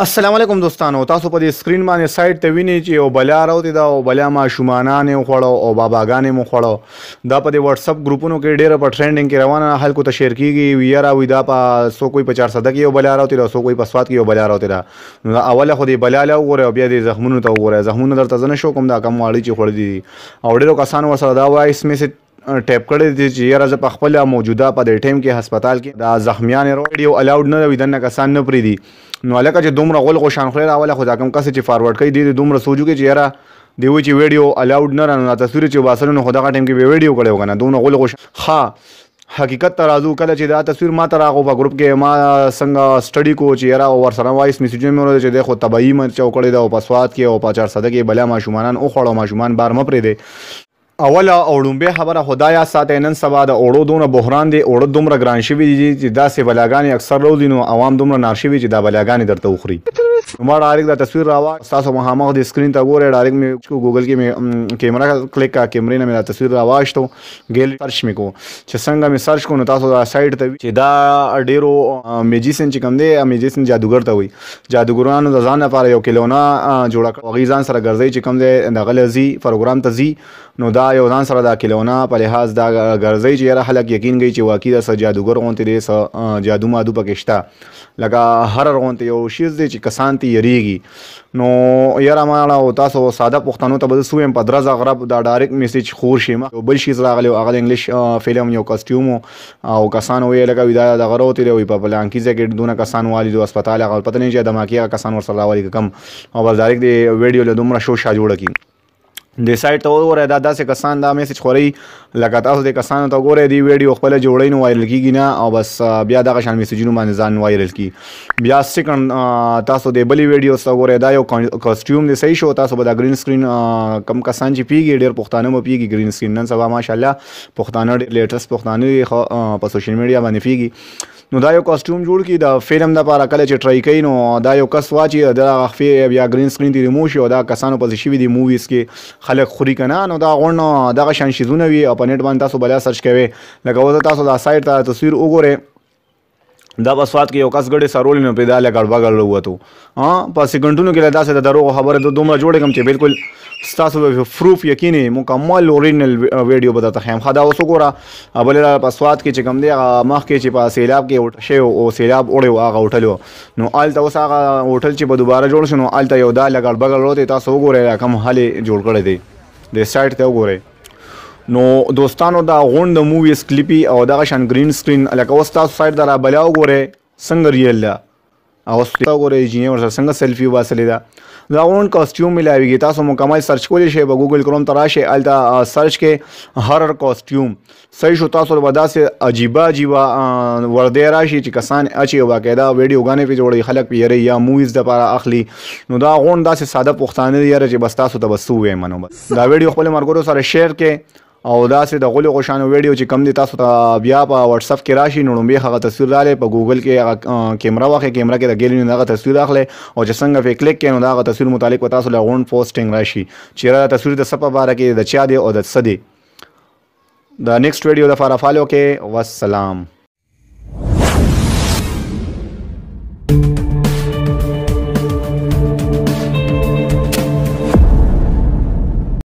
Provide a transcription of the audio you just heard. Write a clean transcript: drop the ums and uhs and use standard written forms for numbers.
السلام علیکم دوستانو، تاسو په دې سکرین باندې سایت ته وینئ چې یو بلا راوتی دا او بلا ماشومانان یې وخوړو او باباګانې مو خوړو. دا په دې واتس اپ ګروپونو کې ډېره په ټرینډینګ کې روانه خلکو ته شیر کېږي. یاره وي دا په څوک وایي په 400 کې یو بلا راوتی دا، څوک وایي په سوات کې یو بلا راوتی دا. نو اوله خو دې بلا له وګورئ او بیا دې زخمونو ته وګورئ. زخمونه درته زه نه شو کوم، دا کم واړه چې خوړلي دي او ډېرو کسانو ورسره دا وایس میسج ټیپ کړی دی چې یاره زه په خپله موجوده په دې ټایم کې هسپتال کې دا زخمیان ویډیو الاؤډ نه وي، دننه کسان نه پرېږدي. نو هلکه چې دومره غول غوشان خوري راوله، خو دا کوم کس چې فارورډ کوي دی دومره سوچ وکړي چې یاره دی وایي چې ویډیو الاؤډ نه رانو تصویر چې وباسلو نو خو دغه ټایم کې به ویډیو کړی و که نه دومره غول غوشان. ښه حقیقت ته راځو، کله چې دا تصویر ما ته راغو په ګروپ کې ما څنګه سټډي کو چې یاره ورسره وایس میسیجونه مې ورته چې دی خو طبیعي مرچه وکړې ده او په سوات کې او په 400 کې بلا ماشومانان وخوړو، ماشومان بار مه پرېږدئ. اوله او لومبۍ خبره خدا یاد ساتئ، نن سبا د اوړو دومره بحران دی، اوړه دومره ګران شوي دي چې داسې بلاګانې اکثر راوځي نو عوام دومره نار شوي چې دا بلاګانې درته وخوري. نو ما ډایرکټ دا تصویر راواخیست، تاسو مخامخ د سکرین ته ګورئ. ډایرکټ مې ګوګل کې مې کیمرا کلیک کړه، کیمرې نه مې دا تصویر راواخیستو، ګیلري سرچ مې کو. چې څنګه مې سرچ کو نو تاسو دا سایټ ته چې دا ډېرو میجیسن چې کوم دی، میجیسن جادوګر ته وایي. جادوګرانو د ځان لپاره یو کلونه جوړه کړه، هغوی ځان سره ګرځوي چې کوم دی دغه له ځي پروګرام ته ځي نو دا یو ځان سره دا کلونه په لحاظ دا ګرځوي چې یاره خلک یقین کوي چې واقعي دا څه جادوګر غوندې دی، څه جادو مادو پکې شته. لکه هرر غوندې یو شیز دی چې کسان ته یریږي. نو یاره ماړه او تاسو ساده پښتنو ته به زه سویم په درزه غرب دا ډایرکټ میسیج خور شي. یو بل شیز راغلی هغه د انګلیش فلم یو کاسټیوم او کسان ویې لکه وي دا دغه راوتلی وي په پلانکي ځای کې دونه کسان والي دي هسپتال، هغه پته نه چې دماکي هغه کسان ورسره راولي که کم او بس ډایرکټ د ویډیو له دومره شوشا جوړه کړي. د سایټ ته وګورئ، دا داسې کسان دا میسج خوري لکه تاسو د کسانو ته ګورئ دی ویډیو خپله جوړوي نو وایرل کېږي نه او بس بیا دغه شان میسجونو باندې ځان وایرل کړي. بیا سیکنډ تاسو د بلې ویډیو ته ګورئ، دا یو کاسټیوم دی صحیح شو. تاسو به دا ګرین سکرین کم کسان چې پیږي ډېر پښتانه مو پیږي ګرین سکرین. نن سبا ماشاءالله پښتانه ډېر لیټسټ پښتانه په سوشل میډیا باندې پیږي. نو دا یو کاسټیوم جوړ کړي د فلم دپاره، کله چې ټرای کوي نو دا یو کس واچي د خفې بیا ګرین سکرین ته ریموو شي او دا کسانو پسې شوي دي موویز کې خلک خوري که نه. نو دا غونډ دغه شان شیزونه وي او په نیټ باندې تاسو بلا سرچ کوئ. لکه اوس تاسو دا سایټ ته تصویر وګورئ، دا په سوات کې یو کس ګډې سرولې نو پرې دا له ګډبګډ راووتو. په سیکنډونو کې له داسې د دروغو خبره دومره جوړې کړم چې بالکل ستاسو به پروف یقیني مکمل اورینل ویډیو به درته ښیم. ښه دا اوس وګوره، بلې په سوات کې چې کوم دی هغه مخکې چې په سیلاب کې وټ شوی او سیلاب وړی و هغه هوټل و نو هلته اوس هغه هوټل چې به دوباره جوړ شو نو هلته یو دا له ګډبګډ راوتی. تاسو وګورئ کوم حال یې جوړ کړی دی، د سایټ ته وګورئ. نو دوستانو دا غونډ د موویز کلیپي او دغه شان ګرین سکرین لکه اوس تاسو سایټ ته رابلا وګورئ څنګه ریل ده او اوس وګورئ جینې ورسره څنګه سیلفي وباسلې ده. دا غونډ کاسټیوم میلاویږي، تاسو مکمل سرچ کولی شئ په ګوګل کروم ته راشئ، هلته سرچ کې هرر کاسټیوم صحیح شو. تاسو به داسې عجیبه وردی راشي چې کسان اچي او باقاعده ویډیوګانې پرې جوړوي، خلک پرې یری یا موویز دپاره اخلي. نو دا غونډ داسې ساده پښتانه دی یاره چې بس تاسو ته بس څه ووایم نو بس دا ویډیو خپلو ملګرو سره شیر کړئ او داسې د غولو غوشانو ویډیو چې کم دی تاسو ته بیا په واتساپ کې راشي نو لومبۍ هغه تصویر رالی په ګوګل کې هغه کیمرا واخلئ، کیمرا کې د ګیلري نه هغه تصویر اخلئ او چې څنګه پرې کلیک کړئ نو د هغه تصویر متعلق به تاسو له غونډ پوسټینګ راشي چې یاره دا تصویر د څه په باره کې د چا دی او د څه دی. د نیکسټ ویډیو دپاره فالو کړئ. والسلام.